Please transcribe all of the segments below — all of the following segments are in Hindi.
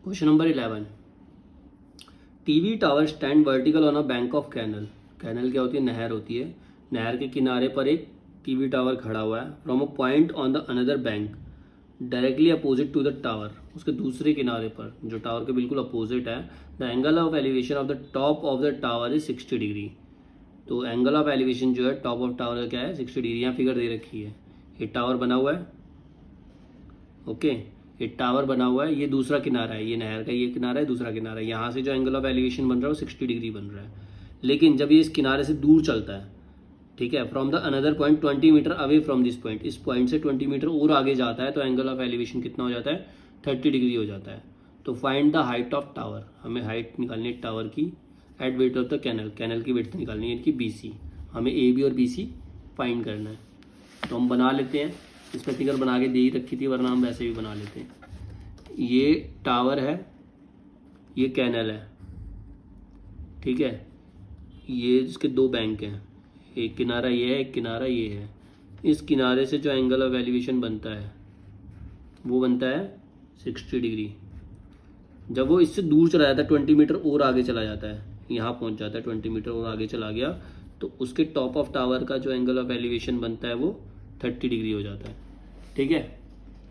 Question number 11, TV tower stand vertical on a bank of canal. Canal क्या होती है? नहर होती है। नहर के किनारे पर एक टीवी टावर खड़ा हुआ है। From a point on the another bank directly opposite to the tower, उसके दूसरे किनारे पर जो टावर के बिल्कुल अपोजिट है, the angle of elevation of the top of the tower is 60 degree. तो एंगल ऑफ एलिवेशन जो है टॉप ऑफ टावर का क्या है? 60 डिग्री। यहाँ फिगर दे रखी है, ये टावर बना हुआ है। ओके, ये टावर बना हुआ है, ये दूसरा किनारा है, ये नहर का ये किनारा है, दूसरा किनारा है। यहाँ से जो एंगल ऑफ एलिवेशन बन रहा है वो 60 डिग्री बन रहा है। लेकिन जब ये इस किनारे से दूर चलता है, ठीक है, from the another point 20 metre away from this point, इस पॉइंट से 20 मीटर और आगे जाता है, तो एंगल ऑफ एलिवेशन कितना हो जाता है? 30 डिग्री हो जाता है। तो find the height of tower, हमें हाइट निकालनी है टावर की at width of the canal, canal की विड्थ निकालनी है इनकी BC। हमें AB और BC फाइंड करना है। तो हम बना लेते हैं, इसमें फिगर बना के दे ही रखी थी, वरना हम वैसे भी बना लेते हैं। ये टावर है, ये कैनल है, ठीक है। ये इसके दो बैंक हैं, एक किनारा ये है, एक किनारा ये है। इस किनारे से जो एंगल ऑफ एलिवेशन बनता है वो बनता है 60 डिग्री। जब वो इससे दूर चला जाता है, 20 मीटर और आगे चला जाता है, यहाँ पहुँच जाता है, 20 मीटर और आगे चला गया, तो उसके टॉप ऑफ टावर का जो एंगल ऑफ एलिवेशन बनता है वो 30 डिग्री हो जाता है, ठीक है।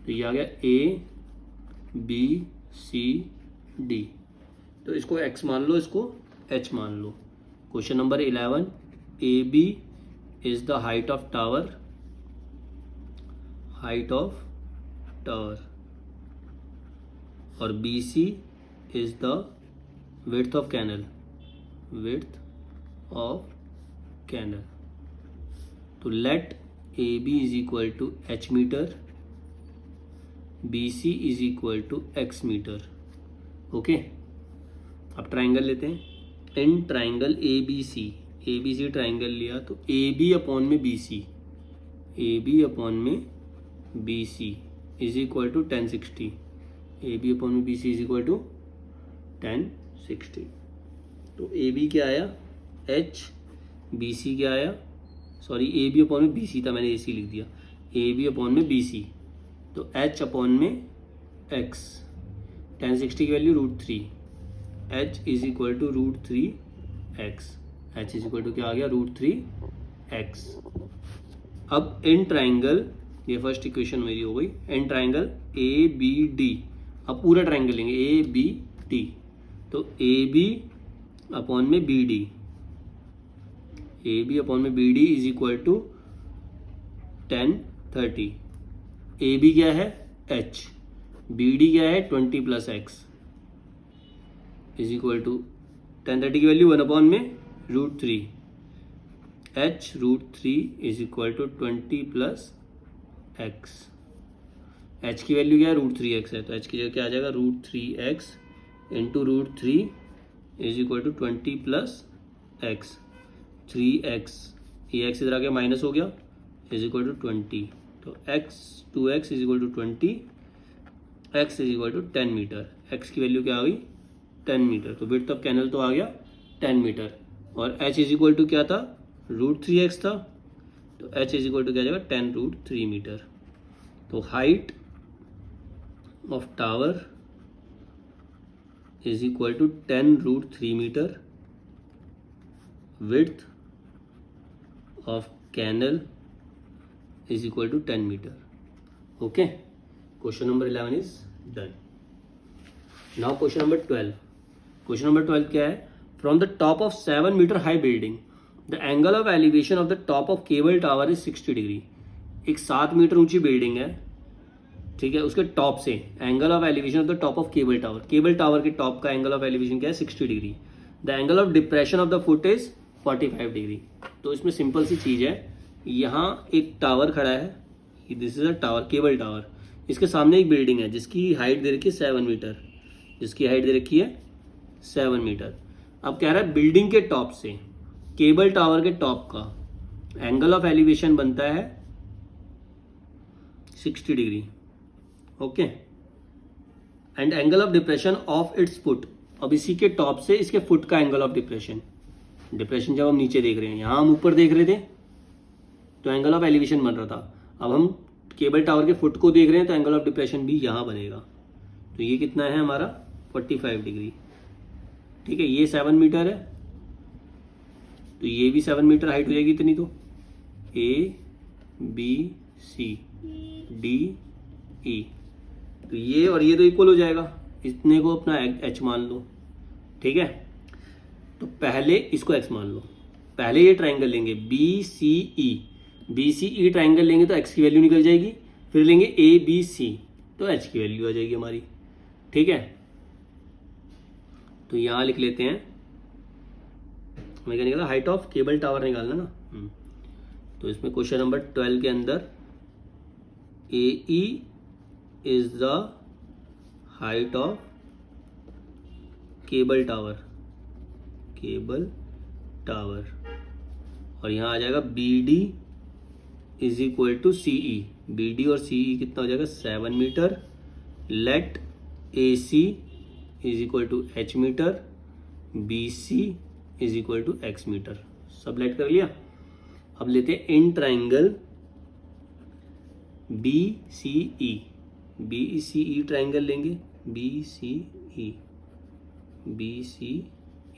तो ये आ गया ABCD। तो इसको X मान लो, इसको H मान लो। Question number 11, AB is the height of tower, और BC is the width of canal, तो let AB is equal to H metre, BC is equal to X metre. Okay, अब ट्राइंगल लेते हैं। इन ट्राइंगल ABC ट्राइंगल लिया, तो AB अपॉन में BC is equal to 1060। AB upon में BC इज इक्वल टू 1060। तो AB क्या आया? H, BC क्या आया? सॉरी, AB अपॉन में BC था, मैंने AC लिख दिया। AB अपॉन में BC, तो H अपॉन में X, 1060 की वैल्यू √3, H is equal to √3x। H is equal to क्या आ गया? √3x। अब इन ट्राइंगल, ये फर्स्ट इक्वेशन मेरी हो गई। इन ट्राइंगल ABD, अब पूरा ट्राइंगल लेंगे ABD, तो AB अपॉन में BD, AB अपॉन में BD is equal to 1030। AB क्या है? H, BD क्या है? 20 plus X is equal to 1030 की वैल्यू 1 अपॉन में √3, H √3 is equal to 20 plus X। H की वैल्यू क्या है? √3x है, तो H की जगह क्या आ जाएगा? √3x into √3 is equal to 20 plus X, 3x, ये x इधर आ गया, माइनस हो गया, इज इक्वल टू 20। तो2x is equal to 20, x is equal to 10 metre. x की वैल्यू क्या आ गई? 10 मीटर। तो विड्थ ऑफ कैनल तो आ गया 10 मीटर, और h इज इक्वल टू क्या था? √3x था, तो h इज इक्वल टू क्या जाएगा? 10√3 मीटर। तो height of tower is equal to 10√3 metre, width of canal is equal to 10 metre. Okay, question number 11 is done. Now question number 12। Question number 12 क्या है? From the top of 7 metre high building the angle of elevation of the top of cable tower is 60 degree. एक 7 मीटर ऊंची बिल्डिंग है, ठीक है, उसके टॉप से angle of elevation of the top of cable tower, cable tower के टॉप का एंगल ऑफ एलिवेशन क्या है? 60 degree. The angle of depression of the foot is 45 degree. तो इसमें सिंपल सी चीज़ है, यहाँ एक टावर खड़ा है, this is a tower, cable tower. इसके सामने एक बिल्डिंग है जिसकी हाइट दे रखी है 7 मीटर, जिसकी हाइट दे रखी है 7 मीटर। अब कह रहा है बिल्डिंग के टॉप से केबल टावर के टॉप का एंगल ऑफ एलिवेशन बनता है 60 degree. Okay, and angle of depression of its foot. अब इसी के टॉप से इसके फुट का एंगल ऑफ डिप्रेशन जब हम नीचे देख रहे हैं, यहाँ हम ऊपर देख रहे थे तो एंगल ऑफ एलिवेशन बन रहा था, अब हम केबल टावर के फुट को देख रहे हैं तो एंगल ऑफ डिप्रेशन भी यहाँ बनेगा। तो ये कितना है हमारा? 45 डिग्री। ठीक है, ये 7 मीटर है तो ये भी 7 मीटर हाइट हो जाएगी इतनी। तो A B C D E, तो ये और ये तो इक्वल हो जाएगा, इतने को अपना एच मान लो। ठीक है, तो पहले इसको एक्स मान लो, पहले ये ट्राइंगल लेंगे बी सी ई ट्राइंगल लेंगे तो एक्स की वैल्यू निकल जाएगी, फिर लेंगे ए बी सी तो एच की वैल्यू आ जाएगी हमारी। ठीक है, तो यहां लिख लेते हैं, हमें क्या निकाला, हाइट ऑफ केबल टावर निकालना ना। तो इसमें क्वेश्चन नंबर 12 के अंदर A E is the height of cable tower और यहाँ आ जाएगा B D is equal to C E. B D और सी ई कितना हो जाएगा, 7 metre. Let A C is equal to H metre, B C is equal to x metre. सब लेट कर लिया। अब लेते हैं in triangle B C E triangle लेंगे, बी सी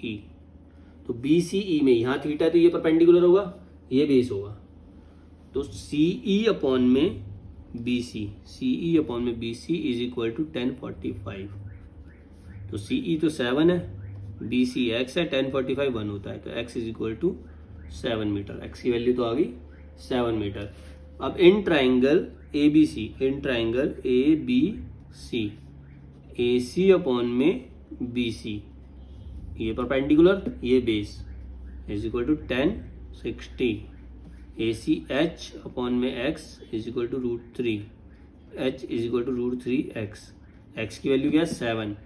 ई। तो बी सी ई में यहाँ थीटा है तो ये परपेंडिकुलर होगा, ये बेस होगा, तो सी ई अपॉन में B C is equal to 1045। तो सी ई तो 7 है, बी सी एक्स है, 1045 1 होता है, तो X is equal to 7 metre. X की वैल्यू तो आ गई 7 मीटर। अब in triangle A B C A C upon में बी सी, ये परपेंडिकुलर ये base, is equal to 1060। A C H upon में X is equal to √3, H is equal to √3 X. X की वैल्यू क्या है 7,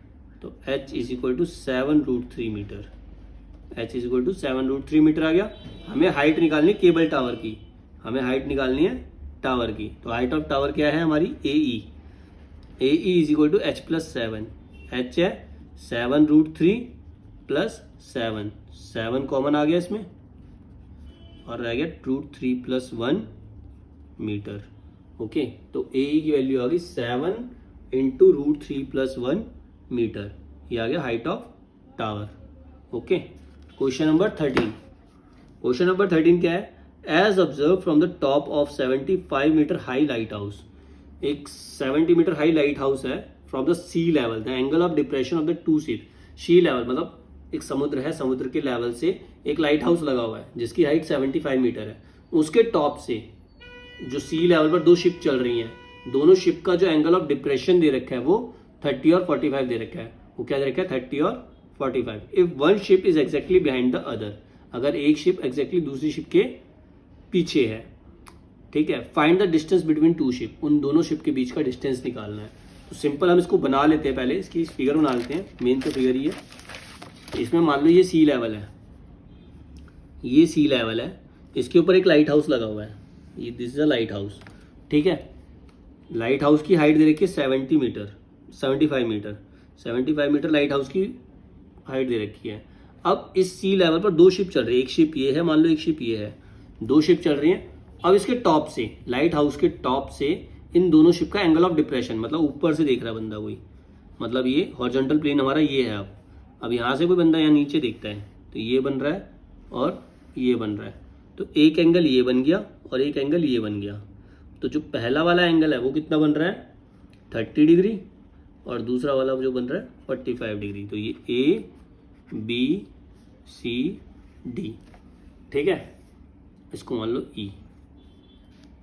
तो H is equal to 7√3 metre. H is equal to 7√3 metre आ गया। हमें हाइट निकालनी है केबल टावर की, टावर की। तो हाइट ऑफ टावर क्या है हमारी, A E is equal to H plus 7। H है 7√3 प्लस 7 कॉमन आ गया इसमें और रह गया √3 प्लस 1 मीटर। ओके, तो ए ई की वैल्यू आ गई 7 इंटू √3 प्लस 1 मीटर। ये आ गया height of tower. Okay, question number 13 क्या है, as observe from the top of 75 metre high lighthouse. एक 70 मीटर हाई लाइट हाउस है, from the sea level the angle of depression of the two ship. Sea level मतलब एक समुद्र है, समुद्र के लेवल से एक लाइट हाउस लगा हुआ है जिसकी हाइट 75 मीटर है। उसके टॉप से जो सी लेवल पर 2 शिप चल रही हैं, दोनों शिप का जो एंगल ऑफ डिप्रेशन दे रखा है वो 30 और 45 दे रखा है। वो क्या दे रखा है, 30 और 45। If one ship is exactly behind the other, अगर एक शिप एग्जैक्टली दूसरी शिप के पीछे है। ठीक है, find the distance between 2 ship, उन दोनों शिप के बीच का डिस्टेंस निकालना है। तो सिंपल हम इसको बना लेते हैं, पहले इसकी फिगर बना लेते हैं। मेन तो फिगर ही है, इसमें मान लो ये सी लेवल है, इसके ऊपर एक लाइट हाउस लगा हुआ है, ये this is a light house. ठीक है, लाइट हाउस की हाइट दे रखी है 75 मीटर लाइट हाउस की हाइट दे रखी है। अब इस सी लेवल पर 2 शिप चल रही है, एक शिप ये है, मान लो एक शिप ये है, 2 शिप चल रही हैं। अब इसके टॉप से, लाइट हाउस के टॉप से इन दोनों शिप का एंगल ऑफ डिप्रेशन, मतलब ऊपर से देख रहा है बंदा कोई, मतलब ये हॉरिजॉन्टल प्लेन हमारा ये है। अब यहाँ से कोई बंदा यहाँ नीचे देखता है तो ये बन रहा है और ये बन रहा है, तो एक एंगल ये बन गया और एक एंगल ये बन गया। तो जो पहला वाला एंगल है वो कितना बन रहा है, 30 डिग्री, और दूसरा वाला जो बन रहा है 45 डिग्री। तो ये ए बी सी डी। ठीक है, इसको मान लो ई।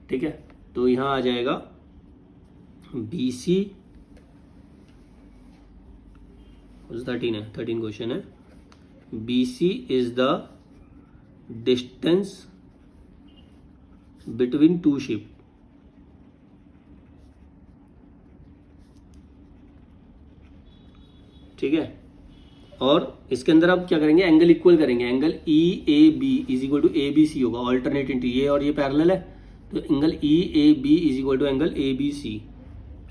ठीक है, तो यहाँ आ जाएगा बी सी, 13 क्वेश्चन है, B C is the distance between 2 ship. ठीक है, और इसके अंदर आप क्या करेंगे, एंगल इक्वल करेंगे। Angle E A B is equal to A B C होगा, ऑल्टरनेट इंटू ये और ये पैरेलल है, तो angle E A B is equal to angle A B C,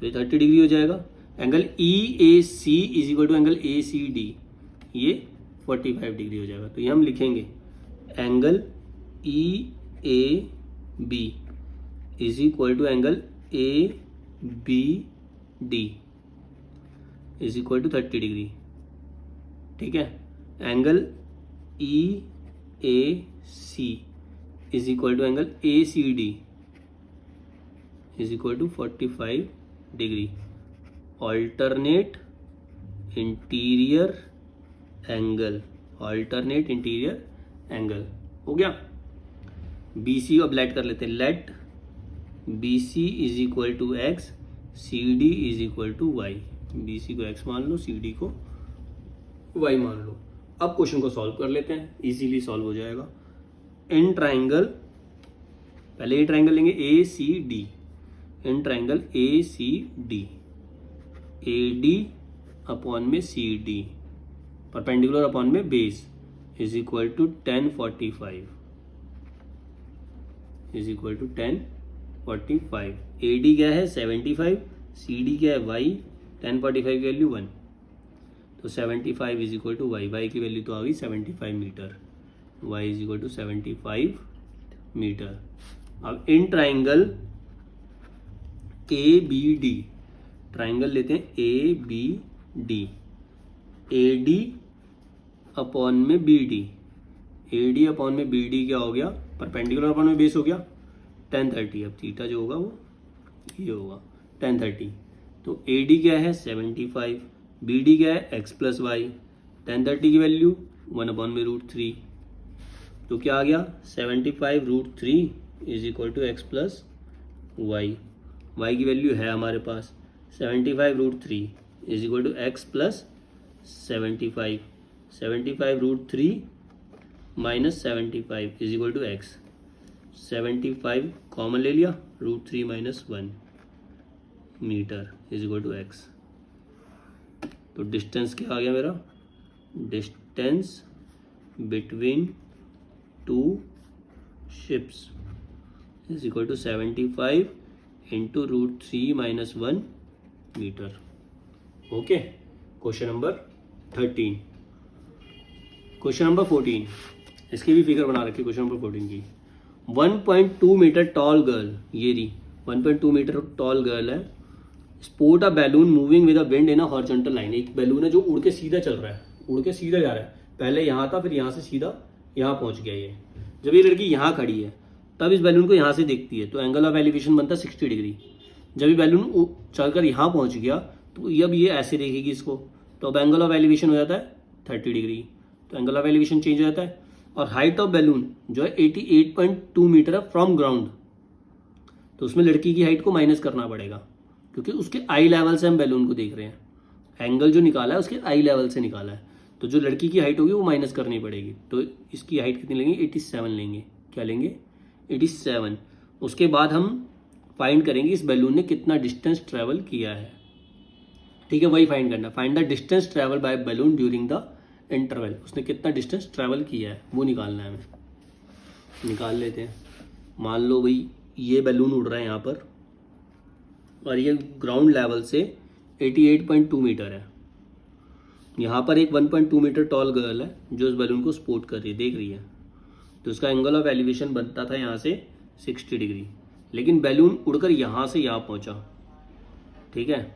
तो ये 30 डिग्री हो जाएगा। Angle E A C is equal to angle A C D, ये 45 डिग्री हो जाएगा। तो ये हम लिखेंगे angle E A B is equal to angle A B D. Is equal to 30 degree. ठीक है, angle E A C is equal to angle A C D is equal to 45 degree. Alternate interior angle, alternate interior angle हो गया। बी सी अब लेट कर लेते हैं, let B C is equal to x, C D is equal to y. B C को एक्स मान लो, सी डी को वाई मान लो। अब क्वेश्चन को सॉल्व कर लेते हैं, इजीली सॉल्व हो जाएगा। इन ट्राइंगल, पहले ये ट्राइंगल लेंगे A C D, in triangle A C D, A D upon में सी डी, परपेंडिकुलर अपॉन में base is equal to 1045 is equal to 1045। A D क्या है 75, सी डी क्या है वाई, 1045 की वैल्यू 1, तो 75 is equal to Y, Y की वैल्यू तो आ गई 75 metre, Y is equal to 75 metre. अब in triangle A B D, triangle लेते हैं A B D, A D upon में B D, A D upon में बी डी क्या हो गया, परपेंडिकुलर अपॉन में बेस हो गया 1030। अब थीटा जो होगा वो ये होगा 1030। तो ए डी क्या है 75, बी डी क्या है एक्स प्लस वाई, 1030 की वैल्यू 1 अपॉन में √3, तो क्या आ गया 75√3 is equal to x plus y. Y की वैल्यू है हमारे पास 75√3 is equal to x plus 75, 75√3 minus 75 is equal to x, 75 common ले लिया, √3 minus 1 metre is equal to x. तो डिस्टेंस क्या आ गया मेरा, distance between two ships is equal to 75 into √3 minus 1 metre. Okay, question number 13। Question number 14, इसकी भी फिगर बना रखी है क्वेश्चन नंबर 14 की। 1.2 मीटर टॉल गर्ल, ये रही 1.2 मीटर टॉल गर्ल है, sport a balloon moving with a wind in a horizontal line. एक बैलून है जो उड़ के सीधा चल रहा है, उड़ के सीधा जा रहा है, पहले यहाँ था फिर यहाँ से सीधा यहाँ पहुँच गया। ये जब ये लड़की यहाँ खड़ी है तब इस बैलून को यहाँ से देखती है तो एंगल ऑफ एलिवेशन बनता है 60 डिग्री। जब ये बैलून चलकर यहाँ पहुँच गया तो अब ये ऐसे देखेगी इसको, तो अब एंगल ऑफ एलिवेशन हो जाता है 30 डिग्री, तो एंगल ऑफ एलिवेशन चेंज हो जाता है। और हाइट ऑफ बैलून जो है 88.2 मीटर है फ्रॉम ग्राउंड, तो उसमें लड़की की हाइट को माइनस करना पड़ेगा क्योंकि उसके आई लेवल से हम बैलून को देख रहे हैं। एंगल जो निकाला है उसके आई लेवल से निकाला है, तो जो लड़की की हाइट होगी वो माइनस करनी पड़ेगी। तो इसकी हाइट कितनी लेंगे 87 लेंगे, क्या लेंगे 87। उसके बाद हम फाइंड करेंगे इस बैलून ने कितना डिस्टेंस ट्रैवल किया है। ठीक है, वही फाइंड करना, find the distance travel by balloon during the interval, उसने कितना डिस्टेंस ट्रैवल किया है वो निकालना है हमें। निकाल लेते हैं। मान लो भाई ये बैलून उड़ रहा है यहाँ पर और ये ग्राउंड लेवल से 88.2 मीटर है। यहाँ पर एक 1.2 मीटर टॉल गर्ल है जो इस बैलून को सपोर्ट कर रही है, देख रही है, तो उसका एंगल ऑफ एलिवेशन बनता था यहाँ से 60 डिग्री, लेकिन बैलून उड़कर यहाँ से यहाँ पहुँचा। ठीक है,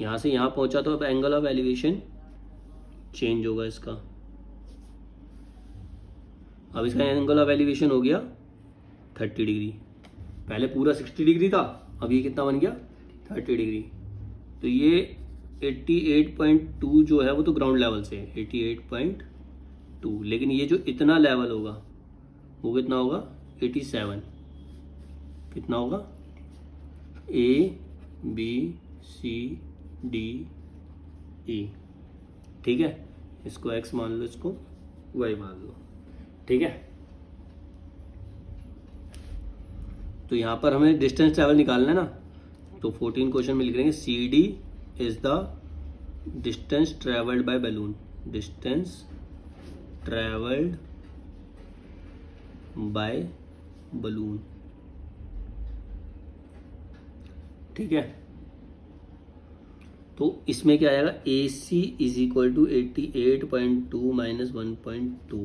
यहाँ से यहाँ पहुँचा तो अब एंगल ऑफ एलिवेशन चेंज होगा इसका। अब इसका एंगल ऑफ एलिवेशन हो गया 30 डिग्री, पहले पूरा 60 डिग्री था, अब ये कितना बन गया 30 डिग्री। तो ये 88.2 जो है वो तो ग्राउंड लेवल से है 88.2, लेकिन ये जो इतना लेवल होगा वो कितना होगा 87, कितना होगा A B C D E। ठीक है, इसको x मान लो, इसको y मान लो। ठीक है, तो यहाँ पर हमें डिस्टेंस ट्रैवल निकालना है ना, तो 14 क्वेश्चन में लिख देंगे C D is the distance travelled by balloon, distance travelled by balloon. ठीक है, तो इसमें क्या आएगा A C is equal to 88.2 minus 1.2,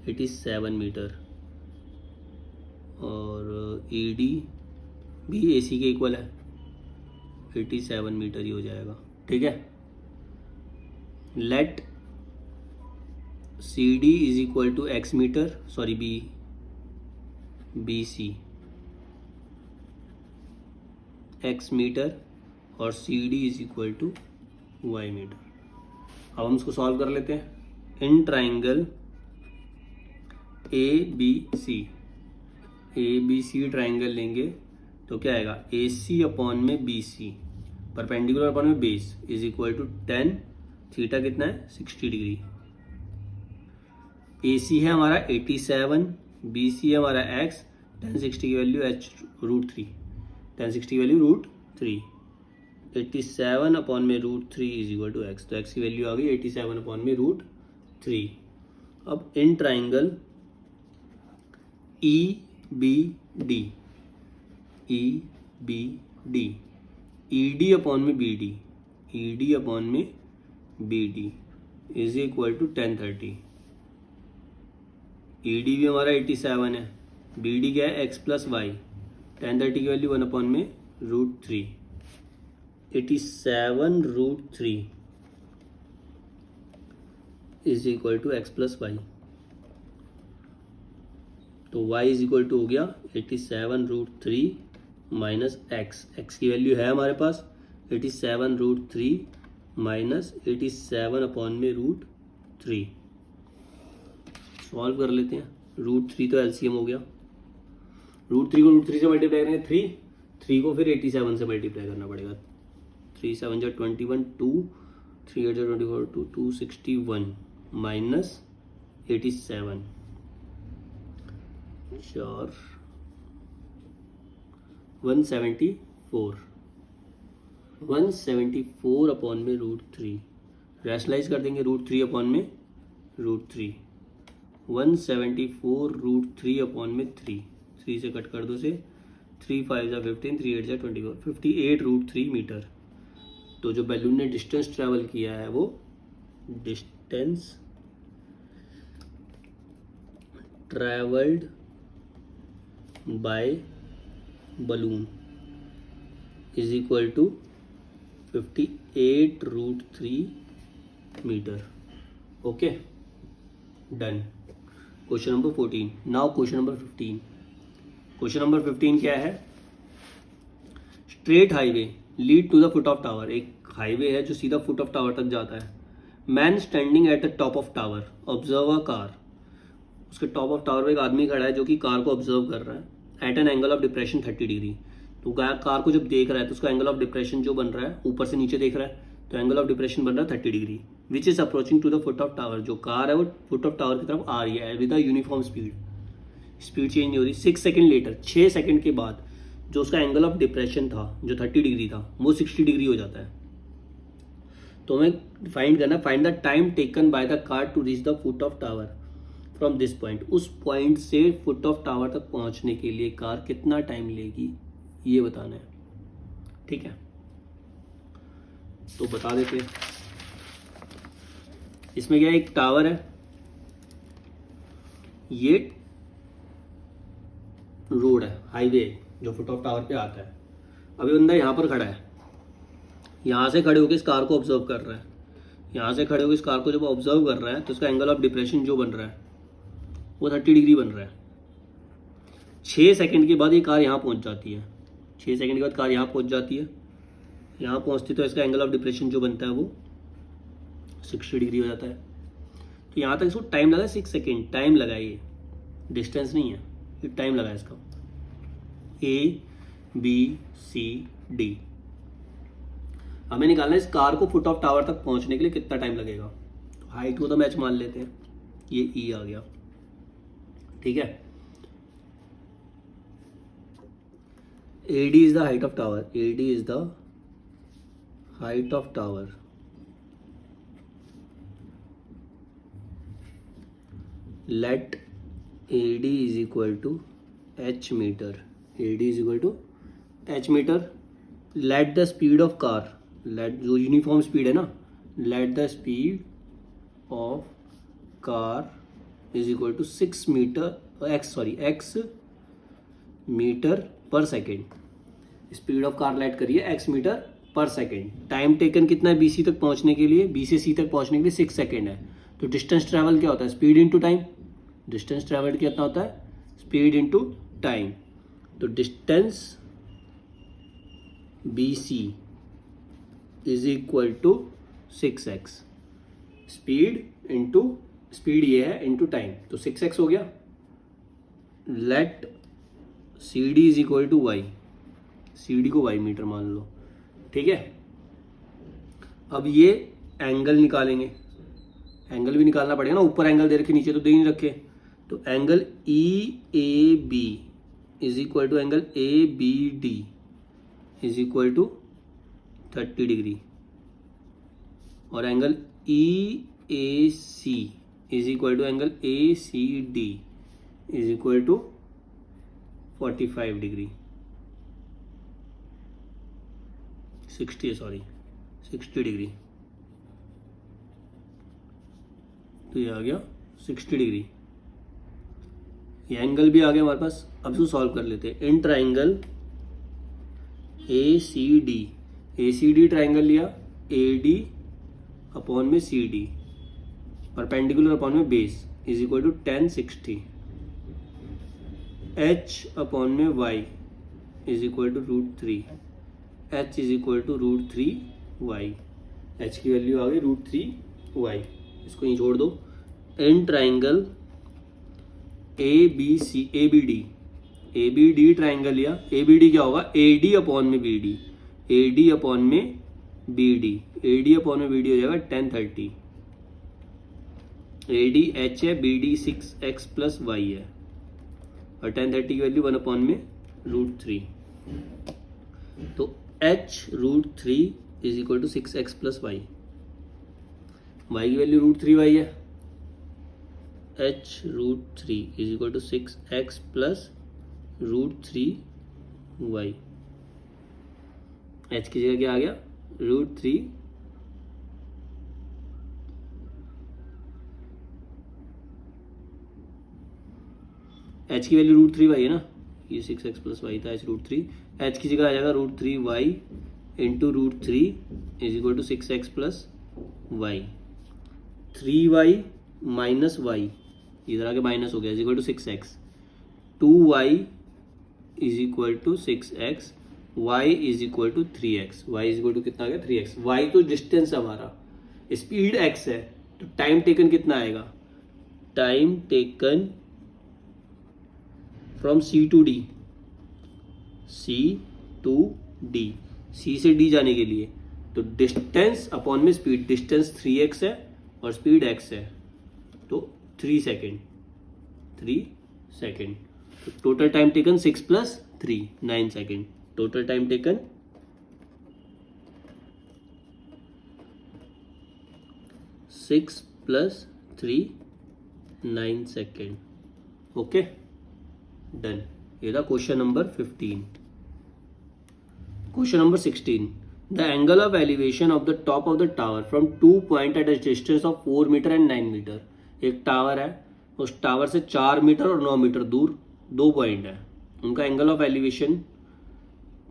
87 metre, और ए डी भी ए सी के इक्वल है 87 मीटर ही हो जाएगा। ठीक। ठीक है। Let C D is equal to x metre, sorry B C x metre और C D is equal to y metre. अब हम इसको सॉल्व कर लेते हैं। In triangle A B C triangle लेंगे तो क्या आएगा, ए सी अपॉन में बी सी परपेंडिकुलर अपॉन में base is equal to 10, theta कितना है 60 डिग्री। ए सी है हमारा 87, बी सी है हमारा एक्स, 1060 की वैल्यू एच √3, 1060 की वैल्यू √3, 87 अपॉन में √3 इज इक्वल टू एक्स, तो एक्स की वैल्यू आ गई 87 अपॉन में √3। अब in triangle E B D E D upon में B D is equal to 1030। E D भी हमारा 87 है, बी डी क्या है एक्स प्लस वाई, 1030 की वैल्यू 1 अपॉन में √3, 87 √3 is equal to x plus y. तो y इज इक्वल टू हो गया 87 √3 माइनस एक्स, एक्स की वैल्यू है हमारे पास 87 √3 माइनस 87 अपॉन में √3। सॉल्व कर लेते हैं। √3 तो एलसीएम हो गया, √3 को √3 से मल्टीप्लाई करेंगे 3 को फिर 87 से मल्टीप्लाई करना पड़ेगा, 3 7 जा 21, 2 3 8 जा 24, 261 माइनस 87 4 174 अपॉन में √3, रैशनलाइज कर देंगे √3 अपॉन में √3, 174 √3 अपॉन में 3 से कट कर दो से 3 5 जा 15, 3 8 जा 24, 58 √3 मीटर। तो जो बैलून ने डिस्टेंस ट्रैवल किया है वो distance travelled by balloon is equal to 58 √3 metre. Okay, done. Question number 14। Now question number 15। Question number 15 क्या है, straight highway lead to the foot of tower. एक हाईवे है जो सीधा फुट ऑफ टावर तक जाता है। Man standing at the top of tower observe a car. उसके टॉप ऑफ टावर पे एक आदमी खड़ा है जो कि कार को ऑब्जर्व कर रहा है at an angle of depression 30 degree. तो कार को जब देख रहा है तो उसका एंगल ऑफ डिप्रेशन जो बन रहा है, ऊपर से नीचे देख रहा है तो एंगल ऑफ डिप्रेशन बन रहा है 30 degree, which is approaching to the foot of tower. जो कार है वो फुट ऑफ टावर की तरफ आ रही है with a uniform speed change नहीं हो रही। 6 सेकंड लेटर, 6 सेकंड के बाद जो उसका एंगल ऑफ डिप्रेशन था जो 30 डिग्री था वो 60 डिग्री हो जाता है। तो हमें फाइंड करना, find the time taken by the car to reach the foot of tower from this point. उस पॉइंट से फुट ऑफ टावर तक पहुंचने के लिए कार कितना टाइम लेगी ये बताना है, ठीक है। तो बता देते हैं। इसमें क्या है, एक टावर है, ये रोड है, हाईवे जो फुट ऑफ टावर पे आता है। अभी बंदा यहाँ पर खड़ा है, यहाँ से खड़े होकर इस कार को ऑब्जर्व कर रहा है। यहाँ से खड़े होकर इस कार को जब ऑब्जर्व कर रहा है तो इसका एंगल ऑफ डिप्रेशन जो बन रहा है वो 30 डिग्री बन रहा है। 6 सेकंड के बाद ये कार यहाँ पहुँच जाती है। 6 सेकंड के बाद कार यहाँ पहुँच जाती है। यहाँ पहुँचती तो इसका एंगल ऑफ डिप्रेशन जो बनता है वो 60 डिग्री हो जाता है। तो यहाँ तक इसको टाइम लगा 6 सेकंड, टाइम लगा, ये डिस्टेंस नहीं है, ये टाइम लगा इसका। ABCD हमें निकालना है इस कार को फुट ऑफ टावर तक पहुंचने के लिए कितना टाइम लगेगा। तो हाइट को तो मैच मान लेते हैं, ये E आ गया, ठीक है। AD is the height of tower, AD is the height of tower. Let AD is equal to H metre, AD is equal to H metre. Let the speed of car, let जो यूनिफॉर्म स्पीड है ना, let the speed of car is equal to 6 metre x metre per second. Speed of car let करिए x metre per second. Time taken कितना है बी सी तक पहुंचने के लिए, बी से सी तक पहुंचने के लिए 6 सेकेंड है। तो डिस्टेंस ट्रैवल क्या होता है, speed into time. Distance travel कितना होता है, स्पीड इंटू टाइम। तो distance B C is equal to 6x, speed into speed ये है इंटू टाइम, तो 6x हो गया। Let C D is equal to y, C D को वाई मीटर मान लो, ठीक है। अब ये एंगल निकालेंगे, एंगल भी निकालना पड़ेगा ना, ऊपर एंगल दे रखे नीचे तो दे नहीं रखे। तो angle E A B is equal to angle A B D is equal to 30 degree, और angle E A C is equal to angle A C D is equal to 45 degree, 60 degree. तो ये आ गया 60 डिग्री, ये एंगल भी आ गया हमारे पास। अब इसको सॉल्व कर लेते हैं। In triangle A C D triangle लिया, ए डी अपॉन में सी डी, परपेंडिकुलर अपॉन में base is equal to 10 60, h upon में y is equal to √3, H is equal to √3 y, h की वैल्यू आ गई √3 वाई, इसको यहीं छोड़ दो। In triangle A B D triangle लिया, ए बी डी क्या होगा, ए डी अपॉन में B D, A D upon में B D, A D upon में बी डी हो जाएगा 10 30, ए डी एच है, B D 6x plus y है, और 10 30 की वैल्यू 1 अपॉन में √3। तो h √3 is equal to 6x plus y, Y की वैल्यू √3y है, h √3 is equal to 6x plus √3y, h की जगह क्या आ गया √3, h की वैल्यू √3y है ना, ये 6x प्लस वाई था, h √3, h की जगह आ जाएगा √3y into √3 is equal to 6x plus y, 3y minus y, इधर आके माइनस हो गया, is equal to 6x, 2y is equal to 6x, y is equal to 3x, y is equal to कितना आ गया 3x। y तो डिस्टेंस है हमारा, स्पीड x है, तो टाइम टेकन कितना आएगा, time taken from C to D, C to D, C से D जाने के लिए, तो डिस्टेंस अपॉन में स्पीड, डिस्टेंस 3x है और स्पीड x है, तो 3 सेकेंड, तो total time taken 6 plus 3 9 second, total time taken 6 plus 3 9 second. Okay done, ये था question number 15। Question number 16, the angle of elevation of the top of the tower from 2 point at a distance of 4 metre and 9 metre. एक टावर है, उस टावर से 4 मीटर और 9 मीटर दूर 2 पॉइंट है, उनका एंगल ऑफ एलिवेशन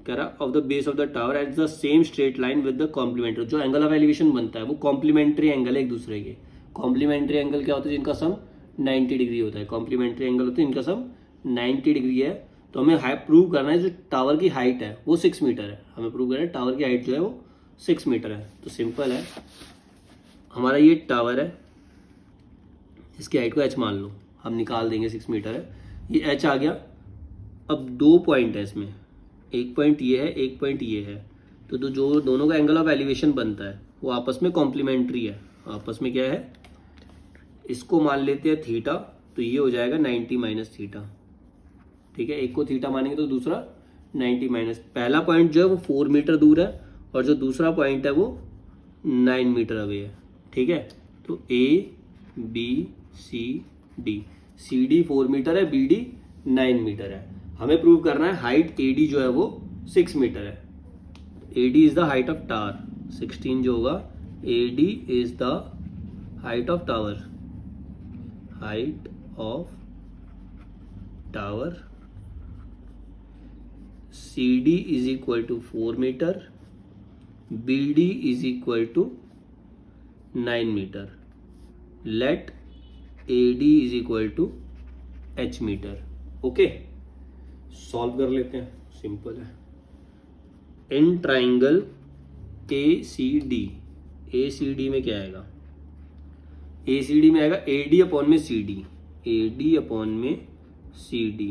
कह रहा of the base of the tower at the same straight line with the complementary. जो एंगल ऑफ एलिवेशन बनता है वो कॉम्प्लीमेंट्री एंगल है एक दूसरे के। कॉम्प्लीमेंट्री एंगल क्या होता है, जिनका सम 90 डिग्री होता है, कॉम्प्लीमेंट्री एंगल होते हैं इनका सम 90 डिग्री है। तो हमें प्रूव करना है जो टावर की हाइट है वो 6 मीटर है, हमें प्रूव करना है टावर की हाइट जो है वो 6 मीटर है। तो सिंपल है, हमारा ये टावर है, इसकी हाइट को h मान लो, हम निकाल देंगे 6 मीटर है, ये h आ गया। अब 2 पॉइंट है इसमें, एक पॉइंट ये है, एक पॉइंट ये है, तो जो दोनों का एंगल ऑफ एलिवेशन बनता है वो आपस में कॉम्प्लीमेंट्री है। आपस में क्या है, इसको मान लेते हैं थीटा, तो ये हो जाएगा 90 माइनस थीटा, ठीक है। एक को थीटा मानेंगे तो दूसरा 90 माइनस, पहला पॉइंट जो है वो 4 मीटर दूर है और जो दूसरा पॉइंट है वो 9 मीटर अवे है, ठीक है। तो A B C D, C D 4 metre है, बी डी 9 मीटर है। हमें प्रूव करना है हाइट ए डी जो है वो 6 मीटर है। A D is the height of tower, 16 जो होगा, A D is the height of tower, height of tower, C D is equal to 4 metre BD is equal to 9 metre. Let AD is equal to H मीटर. ओके, सॉल्व कर लेते हैं, सिंपल है. इन ट्राइंगल ACD, ACD में क्या आएगा? ACD में आएगा AD अपॉन में CD, AD अपॉन में CD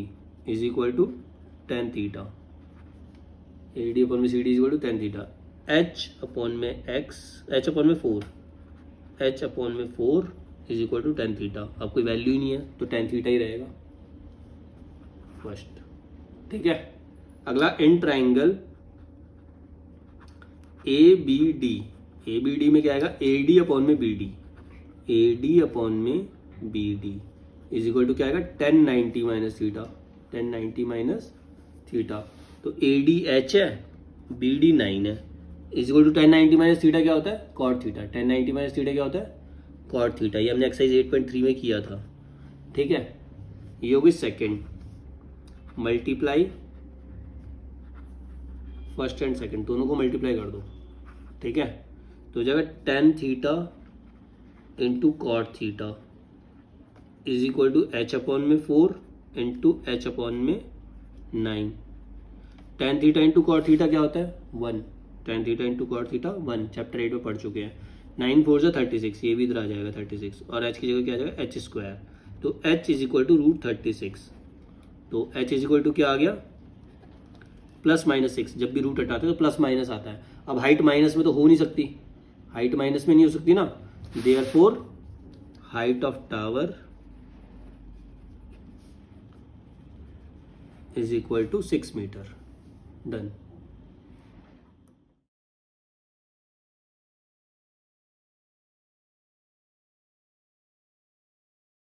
is equal to tan theta. AD upon में CD is equal to tan theta. H upon में X, H अपॉन में 4, H अपॉन में 4 is equal to tan theta. अब कोई वैल्यू ही नहीं है तो tan थीटा ही रहेगा फर्स्ट. ठीक है. अगला इन ट्राइंगल ABD, ABD में क्या आएगा? AD अपॉन में BD, AD अपॉन में BD इज इक्वल टू क्या आएगा? tan 90 minus theta, tan 90 minus theta. तो AD H है, BD 9 है, is equal to tan 90 minus theta क्या होता है? cot theta. tan 90 minus theta क्या होता है? cot theta. ये हमने एक्सरसाइज 8.3 में किया था. ठीक है. ये होगी second. Multiply first and second, दोनों को मल्टीप्लाई कर दो. ठीक है. तो जगह tan theta into cot theta is equal to H upon में 4 इंटू H अपॉन में 9. tan theta into cot theta क्या होता है? 1. tan theta into cot theta 1, chapter 8 में पढ़ चुके हैं. 9 4 से 36, ये भी इधर आ जाएगा 36, और H की जगह क्या आ जाएगा? H square. तो H is equal to root 36. तो H इज इक्वल टू क्या आ गया? Plus minus 6. जब भी रूट हटाते हैं तो प्लस माइनस आता है. अब हाइट माइनस में तो हो नहीं सकती, हाइट माइनस में नहीं हो सकती ना. Therefore height of tower is equal to 6 metre. Done.